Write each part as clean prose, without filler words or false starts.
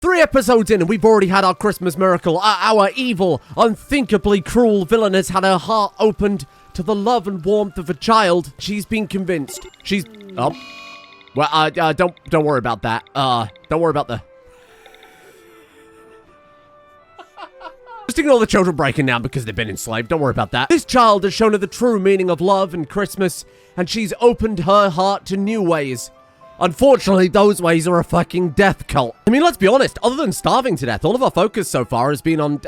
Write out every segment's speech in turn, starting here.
3 episodes in and we've already had our Christmas miracle. Our evil, unthinkably cruel villain has had her heart opened to the love and warmth of a child. She's been convinced. She's... Oh. Well, don't worry about that. Don't worry about the... Just ignore the children breaking down because they've been enslaved. Don't worry about that. This child has shown her the true meaning of love and Christmas, and she's opened her heart to new ways. Unfortunately, those ways are a fucking death cult. I mean, let's be honest, other than starving to death, all of our focus so far has been on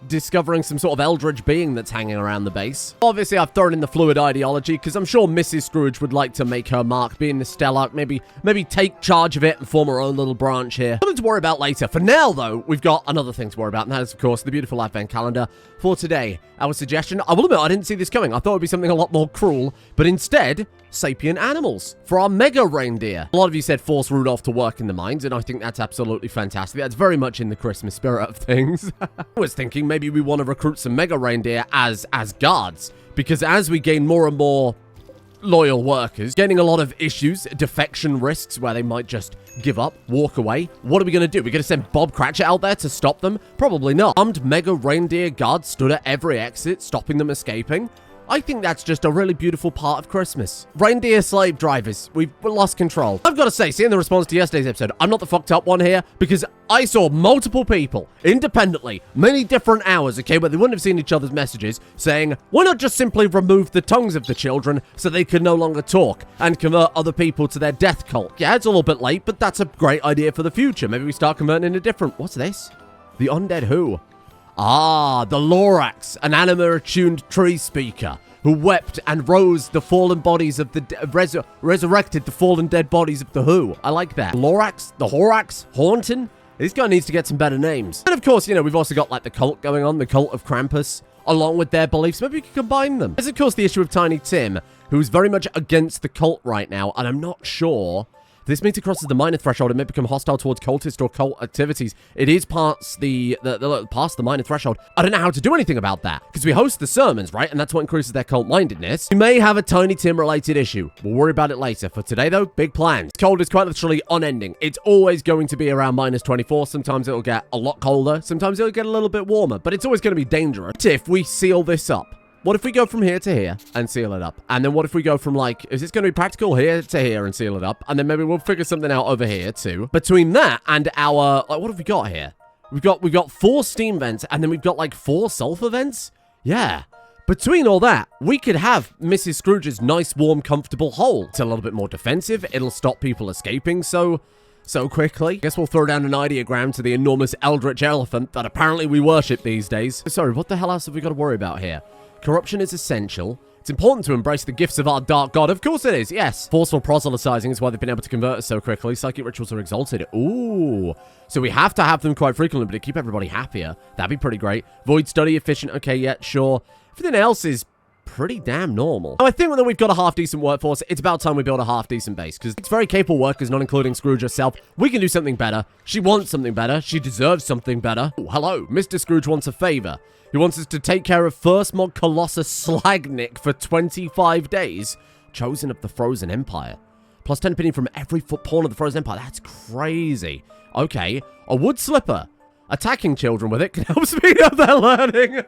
discovering some sort of eldritch being that's hanging around the base. Obviously, I've thrown in the fluid ideology, because I'm sure Mrs. Scrooge would like to make her mark, being the Stellarch, maybe take charge of it and form her own little branch here. Something to worry about later. For now, though, we've got another thing to worry about, and that is, of course, the beautiful advent calendar for today. Our suggestion, I will admit, I didn't see this coming. I thought it would be something a lot more cruel, but instead, sapient animals for our mega reindeer. A lot of you said force Rudolph to work in the mines, and I think that's absolutely fantastic. That's very much in the Christmas spirit of things. I was thinking maybe we want to recruit some mega reindeer as guards, because as we gain more and more loyal workers, gaining a lot of issues, defection risks where they might just give up, walk away. What are we going to do? We're going to send Bob Cratchit out there to stop them? Probably not. Armed mega reindeer guards stood at every exit, stopping them escaping. I think that's just a really beautiful part of Christmas. Reindeer slave drivers. We've lost control. I've got to say, seeing the response to yesterday's episode, I'm not the fucked up one here, because I saw multiple people, independently, many different hours, okay, where they wouldn't have seen each other's messages, saying, why not just simply remove the tongues of the children so they can no longer talk and convert other people to their death cult? Yeah, it's a little bit late, but that's a great idea for the future. Maybe we start converting into different... What's this? The undead who? Ah, the Lorax, an anima-attuned tree speaker who wept and rose the fallen bodies of the resurrected the fallen dead bodies of the Who. I like that. Lorax, the Horax, Haunton. This guy needs to get some better names. And of course, you know, we've also got like the cult going on, the cult of Krampus, along with their beliefs. Maybe we can combine them. There's of course the issue of Tiny Tim, who's very much against the cult right now, and I'm not sure. This meter crosses the minor threshold and may become hostile towards cultist or cult activities. It is past the minor threshold. I don't know how to do anything about that, because we host the sermons, right? And that's what increases their cult-mindedness. We may have a Tiny Tim-related issue. We'll worry about it later. For today, though, big plans. Cold is quite literally unending. It's always going to be around minus 24. Sometimes it'll get a lot colder. Sometimes it'll get a little bit warmer, but it's always going to be dangerous if we seal this up. What if we go from here to here and seal it up? And then what if we go from, like, is this going to be practical here to here and seal it up? And then maybe we'll figure something out over here too. Between that and our, like, what have we got here? We've got 4 steam vents and then we've got like 4 sulfur vents. Yeah. Between all that, we could have Mrs. Scrooge's nice, warm, comfortable hole. It's a little bit more defensive. It'll stop people escaping so quickly. Guess we'll throw down an ideogram to the enormous Eldritch elephant that apparently we worship these days. Sorry, what the hell else have we got to worry about here? Corruption is essential. It's important to embrace the gifts of our dark god. Of course it is, yes. Forceful proselytizing is why they've been able to convert us so quickly. Psychic rituals are exalted. Ooh. So we have to have them quite frequently, but to keep everybody happier. That'd be pretty great. Void study, efficient. Okay, yeah, sure. Everything else is pretty damn normal. Now, I think that we've got a half-decent workforce. It's about time we build a half-decent base, because it's very capable workers, not including Scrooge herself. We can do something better. She wants something better. She deserves something better. Ooh, hello. Mr. Scrooge wants a favor. He wants us to take care of First Mod Colossus Slagnik for 25 days. Chosen of the Frozen Empire. Plus 10 opinion from every pawn of the Frozen Empire. That's crazy. Okay. A wood slipper. Attacking children with it can help speed up their learning.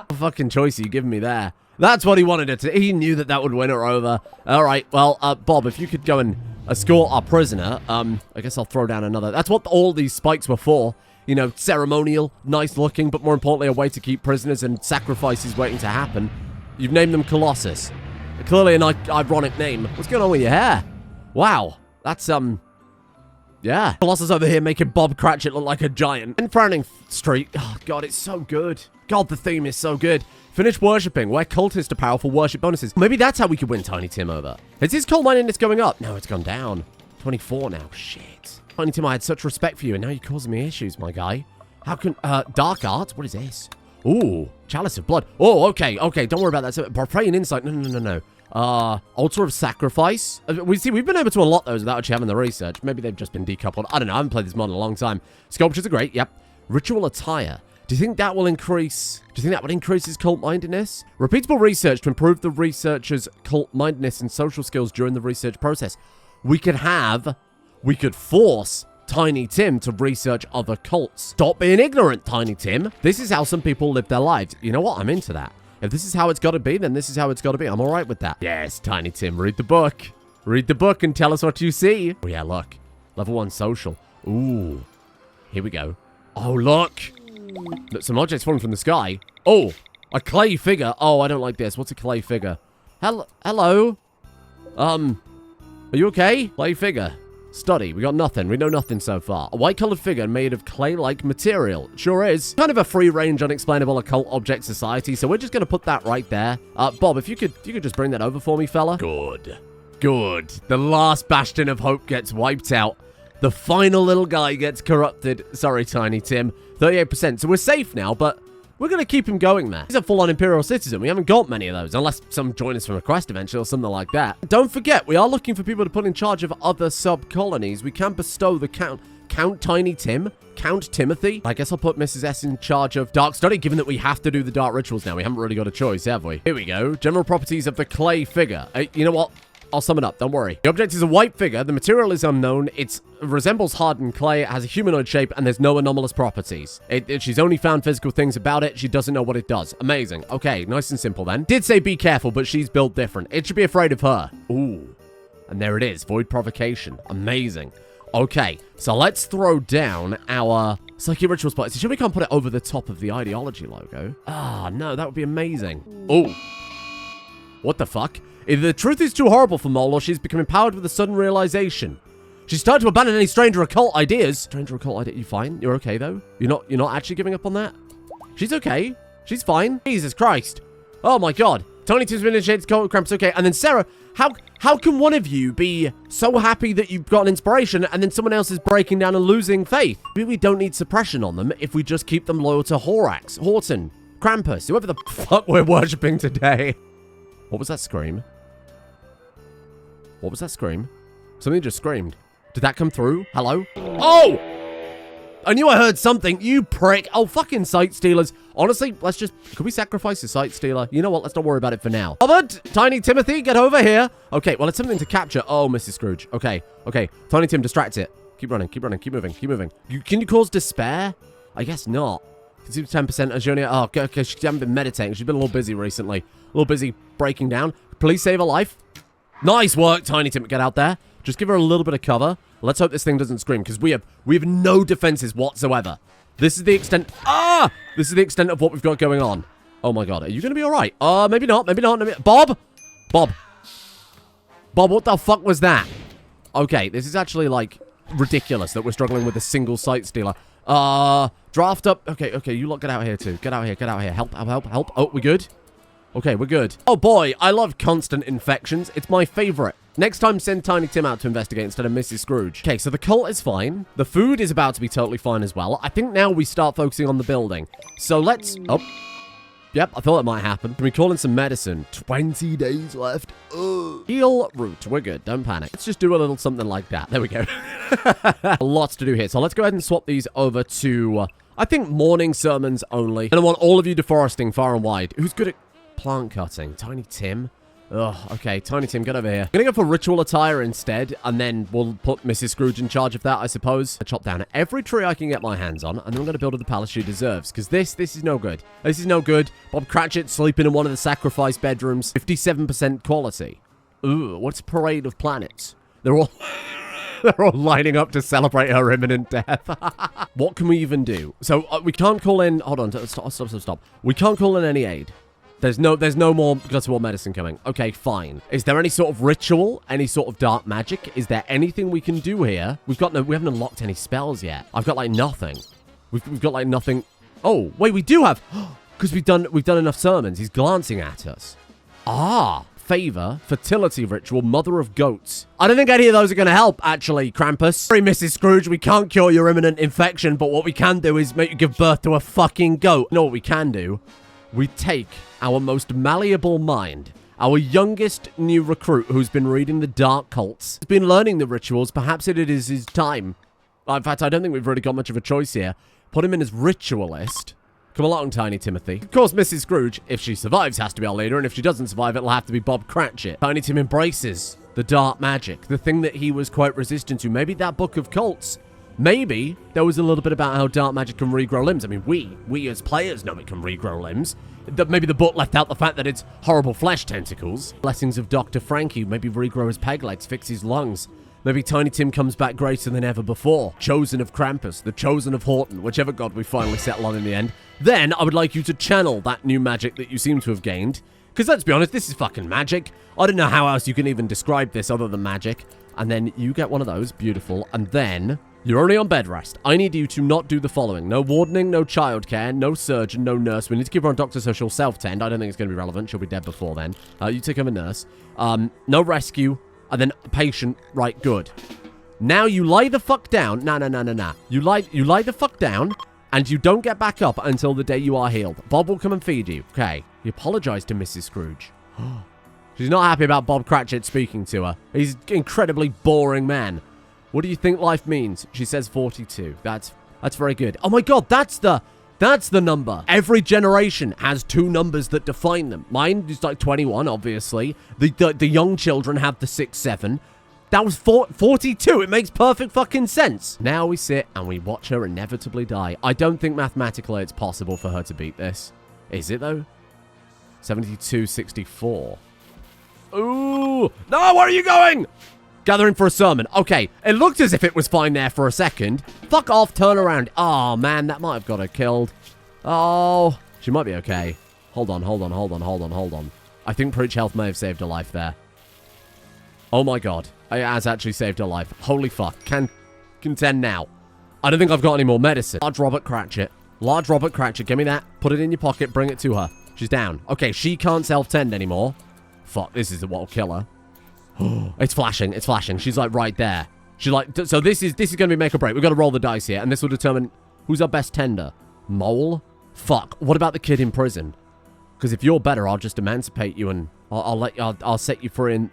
What fucking choice are you giving me there? That's what he wanted it to. He knew that would win her over. All right. Well, Bob, if you could go and escort our prisoner, I guess I'll throw down another. That's what all these spikes were for. You know, ceremonial, nice looking, but more importantly, a way to keep prisoners and sacrifices waiting to happen. You've named them Colossus. Clearly an ironic name. What's going on with your hair? Wow. That's, yeah. Colossus over here making Bob Cratchit look like a giant. In Frowning Street. Oh, God, it's so good. God, the theme is so good. Finish worshipping. Wear cultist to powerful worship bonuses. Maybe that's how we could win Tiny Tim over. Is his coal mindedness going up? No, it's gone down. 24 now. Shit. Tiny Tim, I had such respect for you, and now you're causing me issues, my guy. How can, dark arts? What is this? Ooh, chalice of blood. Oh, okay, don't worry about that. So, Profane insight. No. Altar of sacrifice. We've been able to unlock those without actually having the research. Maybe they've just been decoupled. I don't know. I haven't played this mod in a long time. Sculptures are great. Yep. Ritual attire. Do you think that will increase... Do you think that would increase his cult-mindedness? Repeatable research to improve the researcher's cult-mindedness and social skills during the research process. We could force Tiny Tim to research other cults. Stop being ignorant, Tiny Tim. This is how some people live their lives. You know what? I'm into that. If this is how it's got to be, then this is how it's got to be. I'm all right with that. Yes, Tiny Tim, read the book. Read the book and tell us what you see. Oh, yeah, look. Level 1 social. Ooh. Here we go. Oh, look. Look, some objects falling from the sky. Oh, a clay figure. Oh, I don't like this. What's a clay figure? Hello? Are you okay? Clay figure. Study. We got nothing. We know nothing so far. A white-colored figure made of clay-like material. Sure is. Kind of a free-range, unexplainable occult object society, so we're just going to put that right there. Bob, if you could just bring that over for me, fella. Good. Good. The last bastion of hope gets wiped out. The final little guy gets corrupted. Sorry, Tiny Tim. 38%. So we're safe now, but we're going to keep him going there. He's a full-on Imperial citizen. We haven't got many of those, unless some join us from a quest eventually or something like that. Don't forget, we are looking for people to put in charge of other sub-colonies. We can bestow the Count Tiny Tim, Count Timothy. I guess I'll put Mrs. S in charge of Dark Study, given that we have to do the dark rituals now. We haven't really got a choice, have we? Here we go. General properties of the clay figure. You know what? I'll sum it up, don't worry. The object is a white figure, the material is unknown, it resembles hardened clay, it has a humanoid shape, and there's no anomalous properties. She's only found physical things about it, she doesn't know what it does. Amazing. Okay, nice and simple then. Did say be careful, but she's built different. It should be afraid of her. Ooh. And there it is, void provocation. Amazing. Okay, so let's throw down our psychic ritual spot. So we can't put it over the top of the ideology logo. Ah, no, that would be amazing. Ooh. What the fuck? Either the truth is too horrible for Mole, or she's become empowered with a sudden realization. She's started to abandon any stranger occult ideas. Stranger occult idea, you fine? You're okay, though? You're not actually giving up on that? She's okay. She's fine. Jesus Christ. Oh, my God. Tony Tim's been initiated to cramps, okay. And then Sarah, how can one of you be so happy that you've got an inspiration, and then someone else is breaking down and losing faith? Maybe we don't need suppression on them if we just keep them loyal to Horax, Horton, Krampus, whoever the fuck we're worshipping today. What was that scream? What was that scream? Something just screamed. Did that come through? Hello? Oh! I knew I heard something, you prick. Oh, fucking sight stealers. Honestly, let's just... Could we sacrifice a sight stealer? You know what? Let's not worry about it for now. Robert! Tiny Timothy, get over here. Okay, well, it's something to capture. Oh, Mrs. Scrooge. Okay. Tiny Tim, distract it. Keep running, keep moving. Can you cause despair? I guess not. Consumes 10% as Junior. Oh, okay, she hasn't been meditating. She's been a little busy recently. A little busy breaking down. Please save her life. Nice work, Tiny Tim. Get out there. Just give her a little bit of cover. Let's hope this thing doesn't scream, because we have no defenses whatsoever. This is the extent... Ah! This is the extent of what we've got going on. Oh my God. Are you going to be all right? Maybe not. Bob? Bob, what the fuck was that? Okay, this is actually, like, ridiculous that we're struggling with a single sight stealer. Draft up. Okay, you lot get out here too. Get out here. Help. Oh, we good? Okay, we're good. Oh boy, I love constant infections. It's my favorite. Next time, send Tiny Tim out to investigate instead of Mrs. Scrooge. Okay, so the cult is fine. The food is about to be totally fine as well. I think now we start focusing on the building. So let's... Oh. Yep, I thought it might happen. Can we call in some medicine? 20 days left. Ugh. Heal root. We're good. Don't panic. Let's just do a little something like that. There we go. Lots to do here. So let's go ahead and swap these over to, I think, morning sermons only. And I want all of you deforesting far and wide. Who's good at plant cutting? Tiny Tim? Ugh, okay, Tiny Tim, get over here. I'm gonna go for ritual attire instead, and then we'll put Mrs. Scrooge in charge of that, I suppose. I chop down every tree I can get my hands on, and then I'm gonna build her the palace she deserves, because this is no good. This is no good. Bob Cratchit sleeping in one of the sacrifice bedrooms. 57% quality. Ooh, what's Parade of Planets? They're all... They're all lining up to celebrate her imminent death. What can we even do? So, we can't call in... Hold on, stop. We can't call in any aid. There's no more Guts of War medicine coming. Okay, fine. Is there any sort of ritual? Any sort of dark magic? Is there anything we can do here? We haven't unlocked any spells yet. I've got, like, nothing. We've got, like, nothing. Oh, wait, we do have... Because we've done enough sermons. He's glancing at us. Ah, favor, fertility ritual, mother of goats. I don't think any of those are going to help, actually, Krampus. Sorry, Mrs. Scrooge, we can't cure your imminent infection, but what we can do is make you give birth to a fucking goat. You know what we can do? We take our most malleable mind, our youngest new recruit who's been reading the dark cults, has been learning the rituals. Perhaps it is his time. In fact, I don't think we've really got much of a choice here. Put him in as ritualist. Come along, Tiny Timothy. Of course, Mrs. Scrooge, if she survives, has to be our leader, and if she doesn't survive, it'll have to be Bob Cratchit. Tiny Tim embraces the dark magic, the thing that he was quite resistant to. Maybe that book of cults Maybe there was a little bit about how dark magic can regrow limbs. I mean, we as players know it can regrow limbs. Maybe the book left out the fact that it's horrible flesh tentacles. Blessings of Dr. Frankie, maybe regrow his peg legs, fix his lungs. Maybe Tiny Tim comes back greater than ever before. Chosen of Krampus, the Chosen of Horton, whichever god we finally settle on in the end. Then I would like you to channel that new magic that you seem to have gained. Because let's be honest, this is fucking magic. I don't know how else you can even describe this other than magic. And then you get one of those, beautiful, and then you're only on bed rest. I need you to not do the following. No wardening, no childcare, no surgeon, no nurse. We need to give her a doctor so she'll self-tend. I don't think it's going to be relevant. She'll be dead before then. You take him a nurse. No rescue, and then patient. Right, good. Now you lie the fuck down. Nah. You lie the fuck down, and you don't get back up until the day you are healed. Bob will come and feed you. Okay. He apologized to Mrs. Scrooge. She's not happy about Bob Cratchit speaking to her. He's an incredibly boring man. What do you think life means? She says 42. That's very good. Oh my god, that's the number. Every generation has two numbers that define them. Mine is like 21, obviously. The young children have the 6, 7. That was 42. It makes perfect fucking sense. Now we sit and we watch her inevitably die. I don't think mathematically it's possible for her to beat this. Is it though? 72, 64. Ooh! No, where are you going? Gathering for a sermon. Okay, it looked as if it was fine there for a second. Fuck off, turn around. Oh, man, that might have got her killed. Oh, she might be okay. Hold on. I think Preach Health may have saved her life there. Oh my god. It has actually saved her life. Holy fuck. Can contend now. I don't think I've got any more medicine. Large Robert Cratchit. Give me that. Put it in your pocket. Bring it to her. She's down. Okay, she can't self-tend anymore. Fuck, this is what will kill her. It's flashing. She's like right there. She's like, so this is going to be make or break. We've got to roll the dice here, and this will determine who's our best tender. Mole? Fuck. What about the kid in prison? Because if you're better, I'll just emancipate you and I'll set you free. And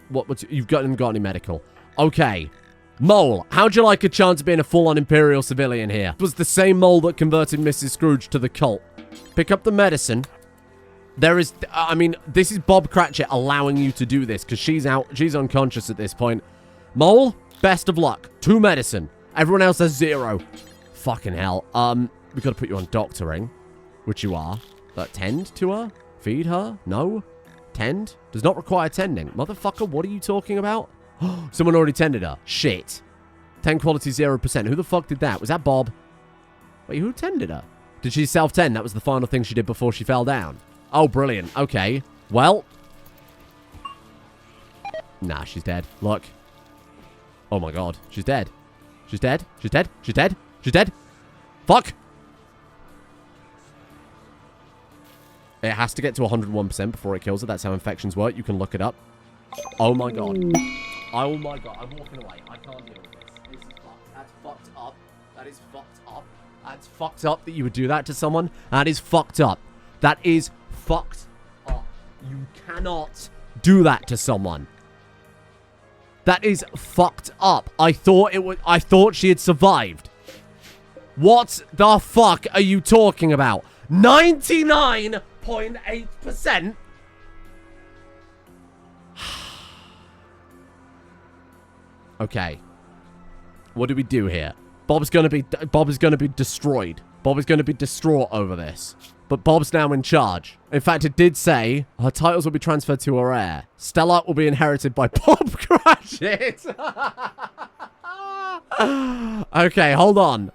you've got any medical? Okay. Mole, how'd you like a chance of being a full-on Imperial civilian here? It was the same mole that converted Mrs. Scrooge to the cult. Pick up the medicine. There is, I mean, this is Bob Cratchit allowing you to do this because she's unconscious at this point. Mole, best of luck. 2 medicine. Everyone else has 0. Fucking hell. We gotta put you on doctoring, which you are. Tend to her? Feed her? No? Tend? Does not require tending. Motherfucker, what are you talking about? Someone already tended her. Shit. 10 quality 0%. Who the fuck did that? Was that Bob? Wait, who tended her? Did she self-tend? That was the final thing she did before she fell down. Oh, brilliant. Okay. Well. Nah, she's dead. Look. Oh my god. She's dead. She's dead. Fuck. It has to get to 101% before it kills her. That's how infections work. You can look it up. Oh my god. Oh my god. I'm walking away. I can't deal with this. This is fucked. That's fucked up. That is fucked up. That's fucked up that you would do that to someone. That is fucked up. That is fucked up. You cannot do that to someone. That is fucked up. I thought she had survived. What the fuck are you talking about? 99.8%? Okay. What do we do here? Bob is going to be destroyed. Bob is going to be distraught over this. But Bob's now in charge. In fact, it did say her titles will be transferred to her heir. Stellarch will be inherited by Bob Cratchit. Okay, hold on,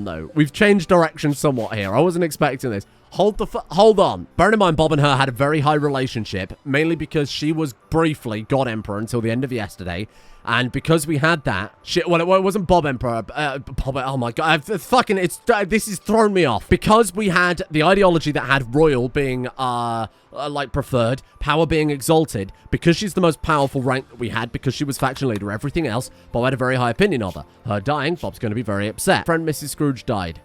though. We've changed direction somewhat here. I wasn't expecting this. Hold on. Bear in mind, Bob and her had a very high relationship, mainly because she was briefly God Emperor until the end of yesterday. And because we had that shit, well, it wasn't Bob Emperor. Bob, oh my god, this has thrown me off. Because we had the ideology that had royal being like preferred, power being exalted. Because she's the most powerful rank that we had, because she was faction leader, everything else, Bob had a very high opinion of her. Her dying, Bob's going to be very upset. Friend Mrs. Scrooge died.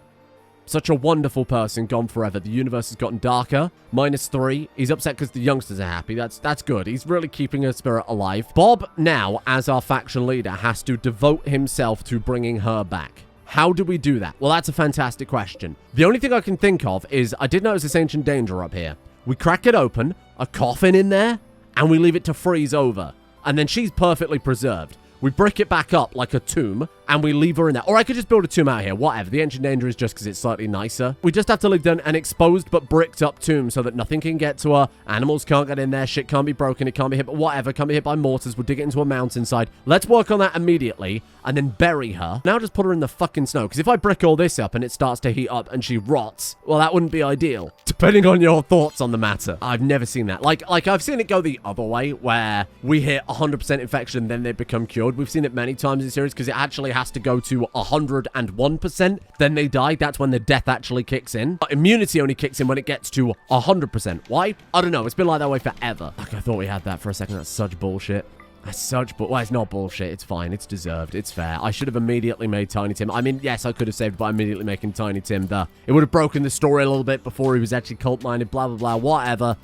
Such a wonderful person, gone forever. The universe has gotten darker. -3. He's upset because the youngsters are happy. That's good. He's really keeping her spirit alive. Bob, now, as our faction leader, has to devote himself to bringing her back. How do we do that? Well, that's a fantastic question. The only thing I can think of is, I did notice this ancient danger up here. We crack it open, a coffin in there, and we leave it to freeze over. And then she's perfectly preserved. we brick it back up like a tomb, and we leave her in there. Or I could just build a tomb out here, whatever. The ancient danger is just because it's slightly nicer. We just have to leave down an exposed but bricked up tomb so that nothing can get to her. Animals can't get in there. Shit can't be broken. It can't be hit, but whatever. Can't be hit by mortars. We'll dig it into a mountainside. Let's work on that immediately and then bury her. Now just put her in the fucking snow, because if I brick all this up and it starts to heat up and she rots, well, that wouldn't be ideal. Depending on your thoughts on the matter. I've never seen that. Like I've seen it go the other way, where we hit 100% infection, then they become cured. We've seen it many times in series, because it actually has to go to 101%, then they die. That's when the death actually kicks in. But immunity only kicks in when it gets to 100%. Why? I don't know. It's been like that way forever. Like, I thought we had that for a second. That's such bullshit. That's such well, it's not bullshit. It's fine. It's deserved. It's fair. I should have immediately made Tiny Tim. I mean, yes, I could have saved by immediately making Tiny Tim it would have broken the story a little bit before he was actually cult-minded, blah, blah, blah, whatever.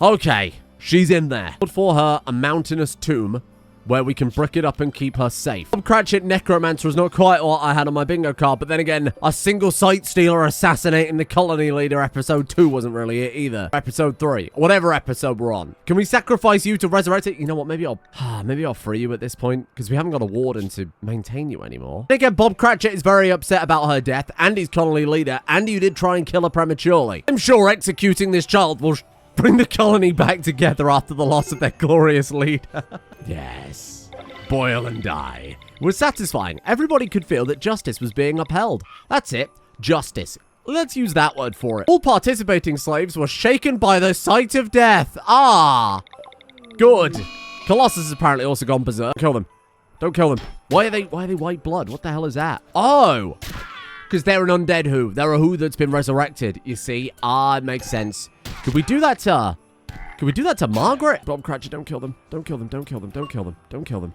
Okay, she's in there. Put for her a mountainous tomb where we can brick it up and keep her safe. Cratchit Necromancer is not quite what I had on my bingo card, but then again, a single sight stealer assassinating the colony leader episode 2 wasn't really it either. Episode 3, whatever episode we're on. Can we sacrifice you to resurrect it? You know what, maybe I'll free you at this point, because we haven't got a warden to maintain you anymore. Again, Bob Cratchit is very upset about her death, and he's colony leader, and you did try and kill her prematurely. I'm sure executing this child will bring the colony back together after the loss of their glorious leader. Yes. Boil and die. It was satisfying. Everybody could feel that justice was being upheld. That's it. Justice. Let's use that word for it. All participating slaves were shaken by the sight of death. Ah. Good. Colossus has apparently also gone berserk. Kill them. Don't kill them. Why are they white blood? What the hell is that? Oh. Because they're an undead who. They're a who that's been resurrected. You see? Ah, it makes sense. Could we do that to... Can we do that to Margaret? Bob Cratchit, don't kill them. Don't kill them. Don't kill them. Don't kill them. Don't kill them.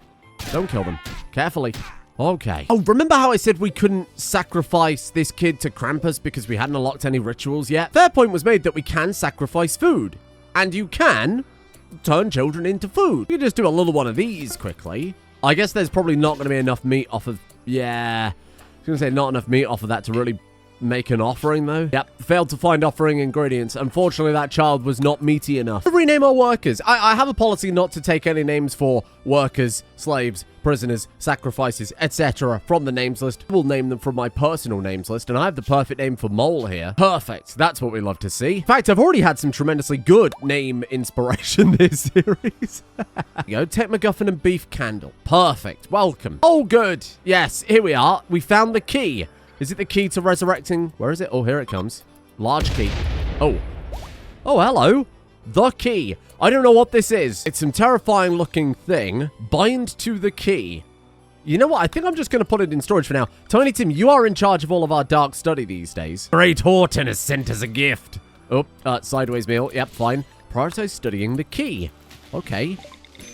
Don't kill them. Carefully. Okay. Oh, remember how I said we couldn't sacrifice this kid to Krampus because we hadn't unlocked any rituals yet? Fair point was made that we can sacrifice food. And you can turn children into food. You can just do a little one of these quickly. I guess there's probably not going to be enough meat off of... Yeah. I was going to say not enough meat off of that to really... make an offering, though. Yep, failed to find offering ingredients. Unfortunately, that child was not meaty enough. To rename our workers. I have a policy not to take any names for workers, slaves, prisoners, sacrifices, etc. from the names list. We'll name them from my personal names list, and I have the perfect name for Mole here. Perfect. That's what we love to see. In fact, I've already had some tremendously good name inspiration this series. Go, Tech MacGuffin and Beef Candle. Perfect. Welcome. Oh, good. Yes, here we are. We found the key. Is it the key to resurrecting? Where is it? Oh, here it comes. Large key. Oh. Oh, hello. The key. I don't know what this is. It's some terrifying looking thing. Bind to the key. You know what? I think I'm just going to put it in storage for now. Tiny Tim, you are in charge of all of our dark study these days. Great Horton is sent as a gift. Oh, sideways meal. Yep, fine. Prioritize studying the key. Okay.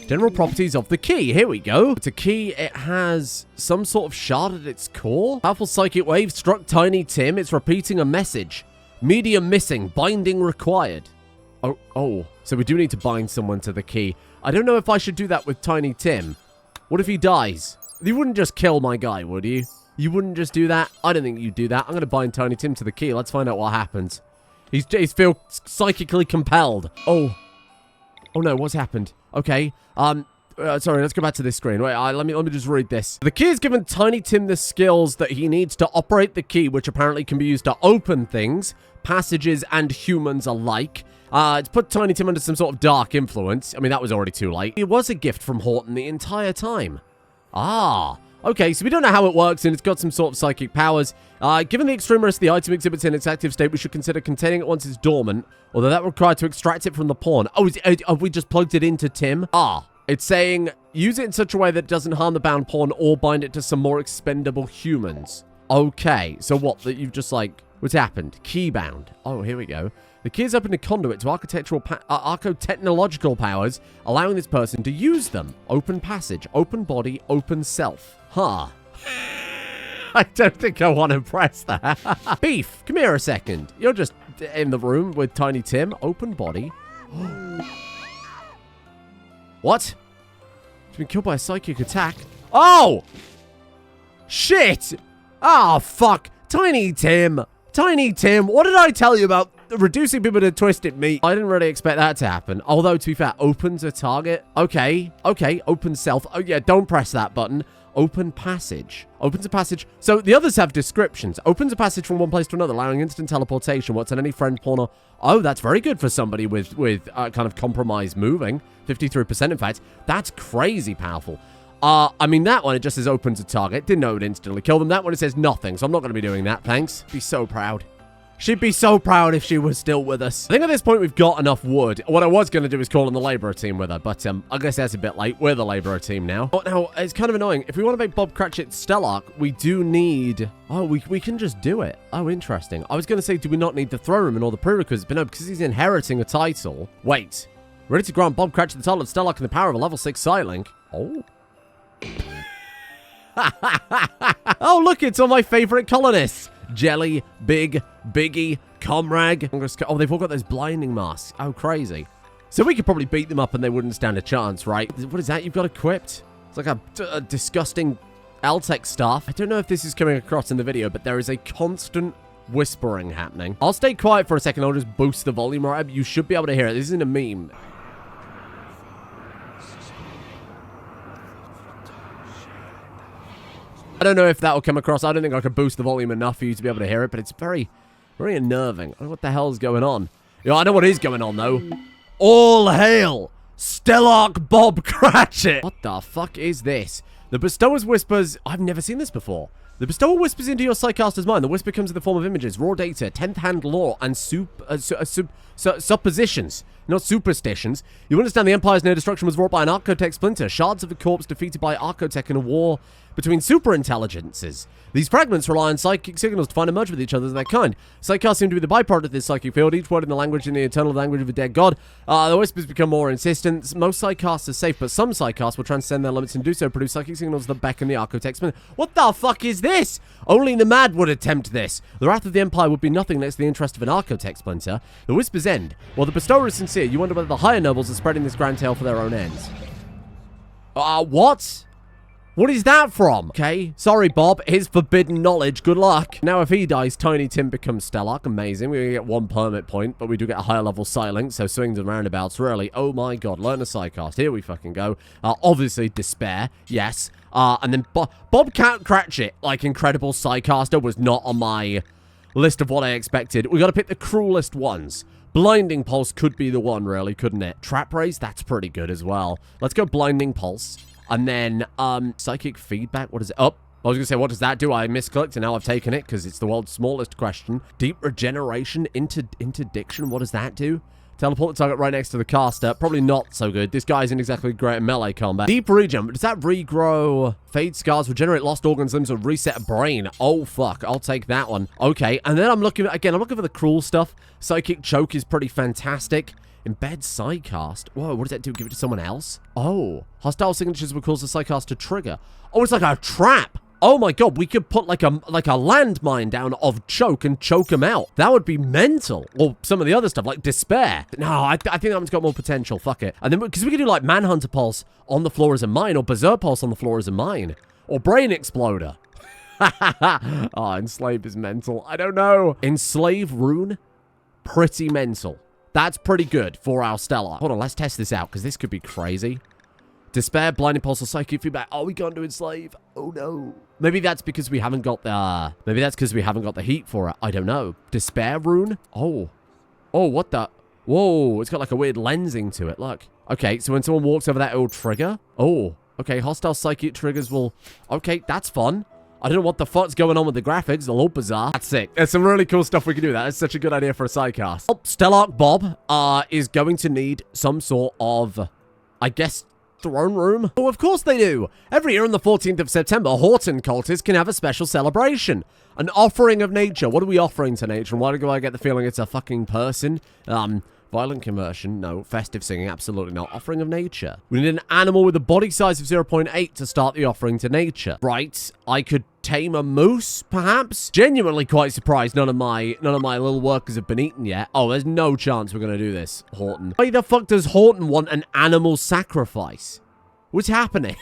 General properties of the key. Here we go. It's a key. It has some sort of shard at its core. Powerful psychic wave struck Tiny Tim. It's repeating a message. Medium missing. Binding required. Oh. So we do need to bind someone to the key. I don't know if I should do that with Tiny Tim. What if he dies? You wouldn't just kill my guy, would you? You wouldn't just do that? I don't think you'd do that. I'm going to bind Tiny Tim to the key. Let's find out what happens. He's feel psychically compelled. Oh no, what's happened? Okay. Sorry, let's go back to this screen. Wait, let me just read this. The key has given Tiny Tim the skills that he needs to operate the key, which apparently can be used to open things, passages, and humans alike. It's put Tiny Tim under some sort of dark influence. I mean, that was already too late. It was a gift from Horton the entire time. Ah. Okay, so we don't know how it works, and it's got some sort of psychic powers. Given the extreme risk the item exhibits in its active state, we should consider containing it once it's dormant, although that would require to extract it from the pawn. Oh, have we just plugged it into Tim? Ah, it's saying, use it in such a way that it doesn't harm the bound pawn or bind it to some more expendable humans. Okay, so what, that you've just like, what's happened? Keybound. Oh, here we go. The key is opened a conduit to archotechnological powers, allowing this person to use them. Open passage, open body, open self. Huh. I don't think I want to press that. Beef, come here a second. You're just in the room with Tiny Tim. Open body. What? He's been killed by a psychic attack. Oh! Shit! Oh, fuck. Tiny Tim. Tiny Tim, what did I tell you about reducing people to twisted meat. I didn't really expect that to happen. Although, to be fair, opens a target. Okay, open self. Oh, yeah, don't press that button. Open passage. Opens a passage. So the others have descriptions. Opens a passage from one place to another, allowing instant teleportation. What's in any friend corner? Oh, that's very good for somebody with kind of compromised moving. 53% in fact. That's crazy powerful. I mean, that one, it just says opens a target. Didn't know it would instantly kill them. That one, it says nothing. So I'm not going to be doing that. Thanks. Be so proud. She'd be so proud if she was still with us. I think at this point we've got enough wood. What I was going to do is call in the laborer team with her, but I guess that's a bit late. We're the laborer team now. Oh, now, it's kind of annoying. If we want to make Bob Cratchit Stellarch, we do need... Oh, we can just do it. Oh, interesting. I was going to say, do we not need the throne room and all the prerequisites? But no, because he's inheriting a title. Wait. Ready to grant Bob Cratchit the title of Stellarch and the power of a level 6 Psylink. Oh. Oh, look, it's all my favorite colonists. Jelly, Big, Biggie, Comrade. Oh, they've all got those blinding masks. Oh, crazy. So we could probably beat them up and they wouldn't stand a chance, right? What is that you've got equipped? It's like a disgusting Altec staff. I don't know if this is coming across in the video, but there is a constant whispering happening. I'll stay quiet for a second. I'll just boost the volume, right? You should be able to hear it. This isn't a meme. I don't know if that will come across. I don't think I could boost the volume enough for you to be able to hear it, but it's very, very unnerving. I don't know what the hell's going on. Yeah, I know what is going on, though. All hail Stellarch Bob Cratchit. What the fuck is this? The Bestower's Whispers... I've never seen this before. The Bestower whispers into your Psycaster's mind. The whisper comes in the form of images, raw data, 10th hand lore, and suppositions. Not superstitions. You understand the Empire's near destruction was wrought by an Archotech splinter. Shards of a corpse defeated by Archotech in a war between superintelligences. These fragments rely on psychic signals to find and merge with each other of their kind. Psychers seem to be the byproduct of this psychic field, each word in the language in the eternal language of a dead god. The whispers become more insistent. Most psychers are safe, but some psychers will transcend their limits and do so, produce psychic signals that beckon the Archotech splinter. What the fuck is this? Only the mad would attempt this. The wrath of the Empire would be nothing next to the interest of an Archotech splinter. The whispers end. While the bestower is sincere, you wonder whether the higher nobles are spreading this grand tale for their own ends. What? What is that from? Okay. Sorry, Bob. His forbidden knowledge. Good luck. Now, if he dies, Tiny Tim becomes Stellarch. Amazing. We're going to get 1 permit point, but we do get a higher level Psylink, so swings and roundabouts, really. Oh my god. Learn a Psycast. Here we fucking go. Obviously, Despair. Yes. And then Bob Cratchit, like incredible Psycaster, was not on my list of what I expected. We got to pick the cruelest ones. Blinding Pulse could be the one, really, couldn't it? Trap Raise, that's pretty good as well. Let's go Blinding Pulse. And then, Psychic Feedback, what is it? Oh, I was going to say, what does that do? I misclicked, and now I've taken it, because it's the world's smallest question. Deep Regeneration, Interdiction, what does that do? Teleport the target right next to the caster. Probably not so good. This guy isn't exactly great at melee combat. Deep Regen, does that regrow Fade Scars, regenerate lost organs, limbs, or reset a brain? Oh, fuck. I'll take that one. Okay, and then I'm looking, again, I'm looking for the cruel stuff. Psychic Choke is pretty fantastic. Embed Psycast. Whoa, what does that do? Give it to someone else? Oh. Hostile signatures will cause the Psycast to trigger. Oh, it's like a trap. Oh my god, we could put like a landmine down of Choke and choke them out. That would be mental. Or some of the other stuff, like Despair. No, I think that one's got more potential. Fuck it. And then, because we could do like Manhunter Pulse on the floor as a mine, or Berserk Pulse on the floor as a mine. Or Brain Exploder. Oh, Enslave is mental. I don't know. Enslave Rune? Pretty mental. That's pretty good for our Stellarch. Hold on, let's test this out, because this could be crazy. Despair, Blinding Pulse, or Psychic Feedback. Oh, we can't do Enslave. Oh, no. Maybe that's because we haven't got the... Maybe that's because we haven't got the heat for it. I don't know. Despair Rune? Oh. Oh, what the... Whoa, it's got like a weird lensing to it. Look. Okay, so when someone walks over that, it will trigger. Oh. Okay, hostile psychic triggers will... Okay, that's fun. I don't know what the fuck's going on with the graphics. They're all bizarre. That's sick. There's some really cool stuff we can do. That's such a good idea for a sidecast. Oh, Stellarch Bob is going to need some sort of, I guess, throne room. Oh, of course they do. Every year on the 14th of September, Horton cultists can have a special celebration. An offering of nature. What are we offering to nature? And why do I get the feeling it's a fucking person? Violent conversion, no. Festive singing, absolutely not. Offering of nature. We need an animal with a body size of 0.8 to start the offering to nature. Right, I could tame a moose, perhaps? Genuinely quite surprised none of my little workers have been eaten yet. Oh, there's no chance we're gonna do this, Horton. Why the fuck does Horton want an animal sacrifice? What's happening?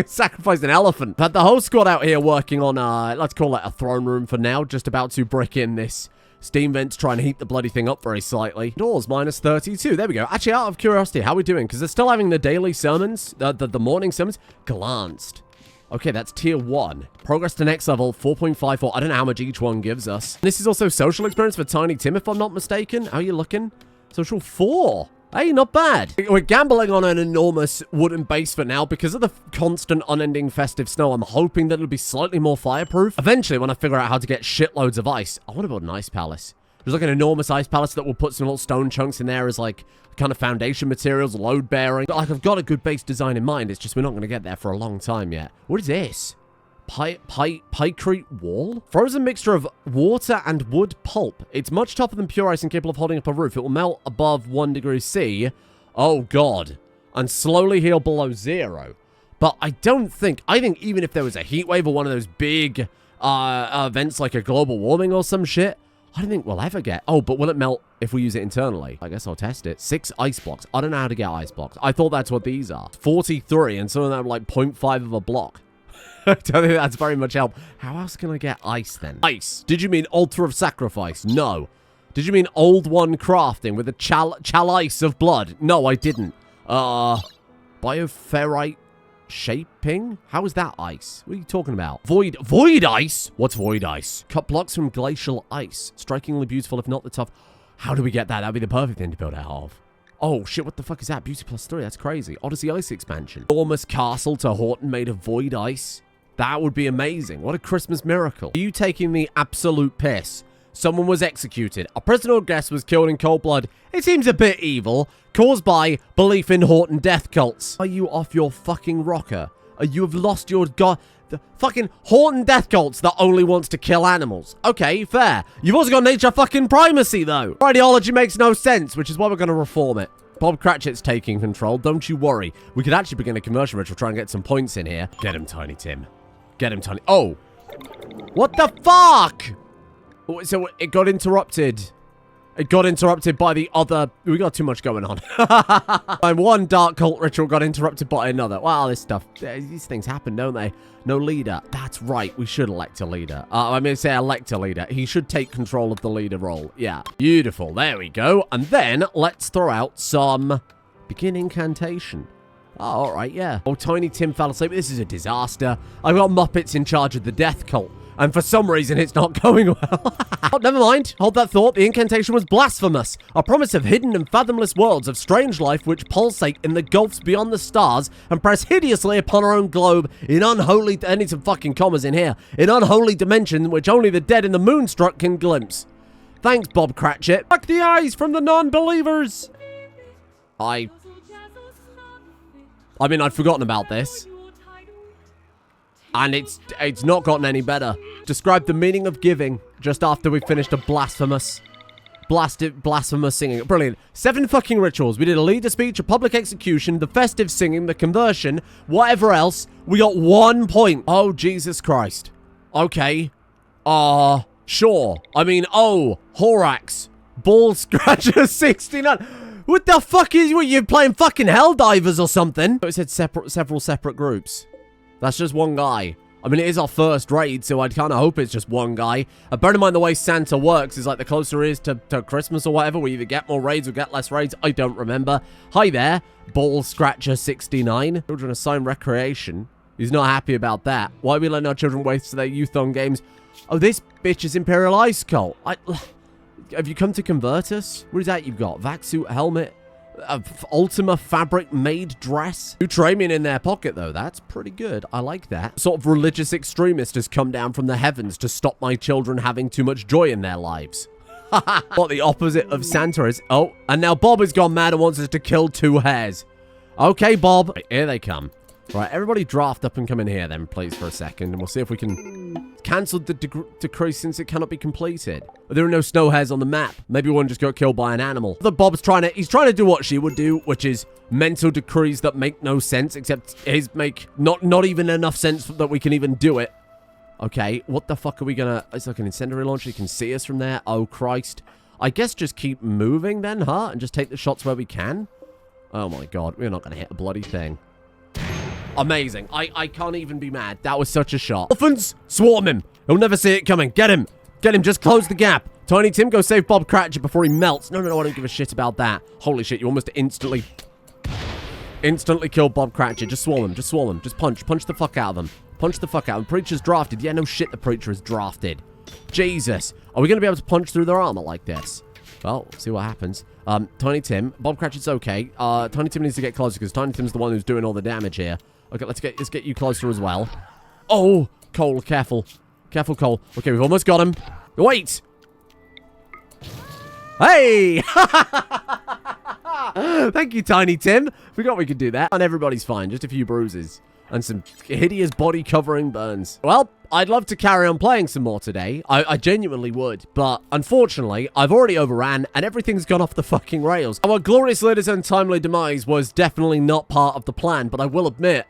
Sacrifice an elephant. Had the whole squad out here working on, let's call it a throne room for now. Just about to brick in this steam vents try and heat the bloody thing up very slightly. Doors minus 32. There we go. Actually, out of curiosity, how are we doing? Because they're still having the daily sermons, the morning sermons. Glanced. Okay, that's tier 1. Progress to next level, 4.54. I don't know how much each one gives us. This is also social experience for Tiny Tim, if I'm not mistaken. How are you looking? Social 4. Hey, not bad. We're gambling on an enormous wooden base for now because of the constant unending festive snow. I'm hoping that it'll be slightly more fireproof. Eventually, when I figure out how to get shitloads of ice, I want to build an ice palace. There's like an enormous ice palace that will put some little stone chunks in there as like kind of foundation materials, load bearing. Like I've got a good base design in mind. It's just we're not going to get there for a long time yet. What is this? Pykrete wall? Frozen mixture of water and wood pulp. It's much tougher than pure ice and capable of holding up a roof. It will melt above 1 degree C. Oh god. And slowly heal below 0. But I think even if there was a heat wave or one of those big events like a global warming or some shit, I don't think we'll ever get... Oh, but will it melt if we use it internally? I guess I'll test it. 6 ice blocks. I don't know how to get ice blocks. I thought that's what these are. 43, and some of them are like 0.5 of a block. I don't think that's very much help. How else can I get ice then? Ice. Did you mean altar of sacrifice? No. Did you mean old one crafting with a chalice of blood? No, I didn't. Bioferrite shaping? How is that ice? What are you talking about? Void ice? What's void ice? Cut blocks from glacial ice. Strikingly beautiful, if not the tough. How do we get that? That'd be the perfect thing to build out of. Oh, shit, what the fuck is that? Beauty plus 3, that's crazy. Odyssey Ice expansion. Enormous castle to Horton made of void ice. That would be amazing. What a Christmas miracle. Are you taking the absolute piss? Someone was executed. A prisoner or guest was killed in cold blood. It seems a bit evil. Caused by belief in Horton death cults. Are you off your fucking rocker? You have lost your god... The fucking Horton death cults that only wants to kill animals. Okay, fair. You've also got nature fucking primacy, though. Ideology makes no sense, which is why we're going to reform it. Bob Cratchit's taking control. Don't you worry. We could actually begin a conversion ritual, try and get some points in here. Get him, Tiny Tim. Get him, Tiny... Oh! What the fuck?! So it got interrupted. It got interrupted by the other... We got too much going on. And one dark cult ritual got interrupted by another. Wow, this stuff... These things happen, don't they? No leader. That's right. We should elect a leader. I mean, say elect a leader. He should take control of the leader role. Yeah. Beautiful. There we go. And then let's throw out some... Begin incantation. Oh, all right, yeah. Oh, Tiny Tim fell asleep. This is a disaster. I've got Muppets in charge of the death cult. And for some reason, it's not going well. Oh, never mind. Hold that thought. The incantation was blasphemous. A promise of hidden and fathomless worlds of strange life which pulsate in the gulfs beyond the stars and press hideously upon our own globe in unholy... I need some fucking commas in here. In unholy dimensions which only the dead in the moonstruck can glimpse. Thanks, Bob Cratchit. Fuck the eyes from the non-believers. I mean, I'd forgotten about this. And it's not gotten any better. Describe the meaning of giving just after we finished a blasphemous singing. Brilliant. 7 fucking rituals. We did a leader speech, a public execution, the festive singing, the conversion, whatever else. We got 1 point. Oh, Jesus Christ. Okay. Sure. I mean, oh, Horax. Ball Scratcher 69. What the fuck is you? You're playing fucking Helldivers or something? It said several separate groups. That's just one guy. I mean, it is our first raid, so I'd kind of hope it's just one guy. Bear in mind the way Santa works is like the closer it is to Christmas or whatever, we either get more raids or get less raids. I don't remember. Hi there, Ball Scratcher 69. Children assigned recreation. He's not happy about that. Why are we letting our children waste their youth on games? Oh, this bitch is Imperial Ice Cult. Have you come to convert us? What is that you've got? Vac-suit, helmet, Ultima fabric made dress. Neutramian in their pocket, though. That's pretty good. I like that. Sort of religious extremist has come down from the heavens to stop my children having too much joy in their lives. What the opposite of Santa is. Oh, and now Bob has gone mad and wants us to kill 2 hares. Okay, Bob. Right, here they come. Right, everybody draft up and come in here then, please, for a second. And we'll see if we can cancel the decree since it cannot be completed. There are no snow hares on the map. Maybe one just got killed by an animal. The Bob's he's trying to do what she would do, which is mental decrees that make no sense, except his make not even enough sense that we can even do it. Okay, what the fuck are we gonna... It's like an incendiary launcher. You can see us from there. Oh, Christ. I guess just keep moving then, huh? And just take the shots where we can? Oh my god, we're not gonna hit a bloody thing. Amazing. I can't even be mad. That was such a shot. Elephants, swarm him. He'll never see it coming. Get him. Get him. Just close the gap. Tiny Tim, go save Bob Cratchit before he melts. No, I don't give a shit about that. Holy shit, you almost instantly killed Bob Cratchit. Just swallow him. Just punch the fuck out of him. Punch the fuck out of him. Preacher's drafted. Yeah, no shit, the Preacher is drafted. Jesus. Are we going to be able to punch through their armor like this? Well, we'll see what happens. Tiny Tim. Bob Cratchit's okay. Tiny Tim needs to get closer because Tiny Tim's the one who's doing all the damage here. Okay, let's get you closer as well. Oh, Cole, careful. Careful, Cole. Okay, we've almost got him. Wait! Hey! Thank you, Tiny Tim. Forgot we could do that. And everybody's fine. Just a few bruises. And some hideous body-covering burns. Well, I'd love to carry on playing some more today. I genuinely would. But, unfortunately, I've already overran, and everything's gone off the fucking rails. Our glorious leader's untimely demise was definitely not part of the plan, but I will admit,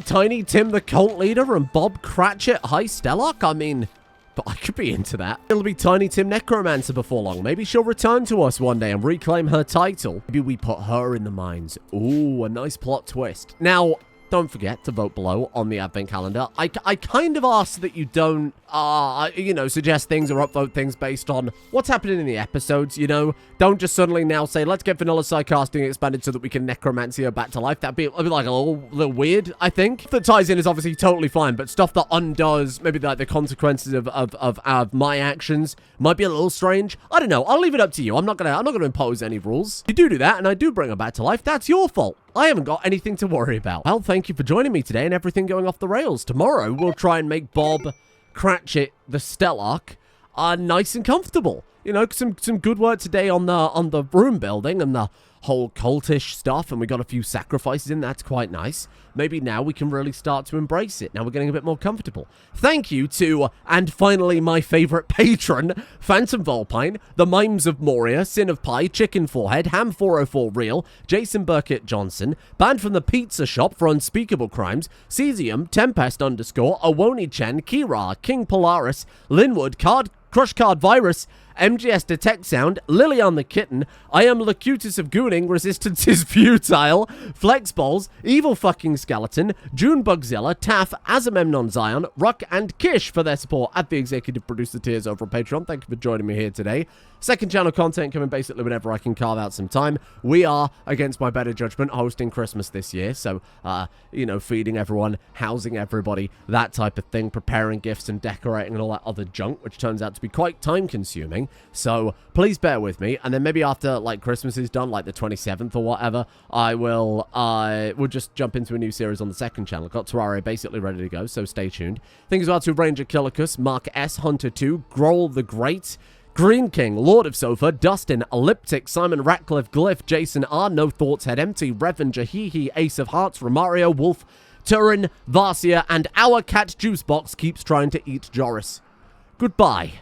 Tiny Tim the cult leader and Bob Cratchit high Stellarch? I mean, but I could be into that. It'll be Tiny Tim Necromancer before long. Maybe she'll return to us one day and reclaim her title. Maybe we put her in the mines. Ooh, a nice plot twist. Now, don't forget to vote below on the advent calendar. I kind of ask that you don't, suggest things or upvote things based on what's happening in the episodes, you know? Don't just suddenly now say, let's get Vanilla Psycasting expanded so that we can necromancy her back to life. That'd be like a little weird, I think. Stuff that ties in is obviously totally fine, but stuff that undoes maybe like the consequences of my actions might be a little strange. I don't know. I'll leave it up to you. I'm not gonna impose any rules. If you do that and I do bring her back to life, that's your fault. I haven't got anything to worry about. Well, thank you for joining me today and everything going off the rails. Tomorrow, we'll try and make Bob Cratchit the Stellarch nice and comfortable. You know, some good work today on the room building and the whole cultish stuff, and we got a few sacrifices in. That's quite nice. Maybe now we can really start to embrace it. Now we're getting a bit more comfortable. Thank you to, and finally my favorite patron, Phantom Volpine, The Mimes of Moria, Sin of Pie, Chicken Forehead, Ham404 Real, Jason Burkett Johnson, banned from the Pizza Shop for Unspeakable Crimes, Cesium, Tempest _ Owoni Chen, Kira, King Polaris, Linwood, Crush Card Virus, MGS Detect Sound, Lilian the Kitten, I Am Locutus of Gooning, Resistance is Futile, Flexballs, Evil Fucking Skeleton, June Bugzilla, Taff, Azamemnon Zion, Ruck, and Kish for their support at the executive producer tiers over on Patreon. Thank you for joining me here today. Second channel content coming basically whenever I can carve out some time. We are, against my better judgment, hosting Christmas this year. So, feeding everyone, housing everybody, that type of thing, preparing gifts and decorating and all that other junk, which turns out to be quite time consuming. So, please bear with me. And then maybe after, Christmas is done, the 27th or whatever, we'll just jump into a new series on the second channel. Got Terraria basically ready to go, so stay tuned. Thanks as well to Ranger Killicus, Mark S, Hunter 2, Growl the Great, Green King, Lord of Sofa, Dustin, Elliptic, Simon Ratcliffe, Glyph, Jason R, No Thoughts, Head Empty, Revan, Jahihi, Ace of Hearts, Romario, Wolf, Turin, Varsia, and our cat Juicebox keeps trying to eat Joris. Goodbye.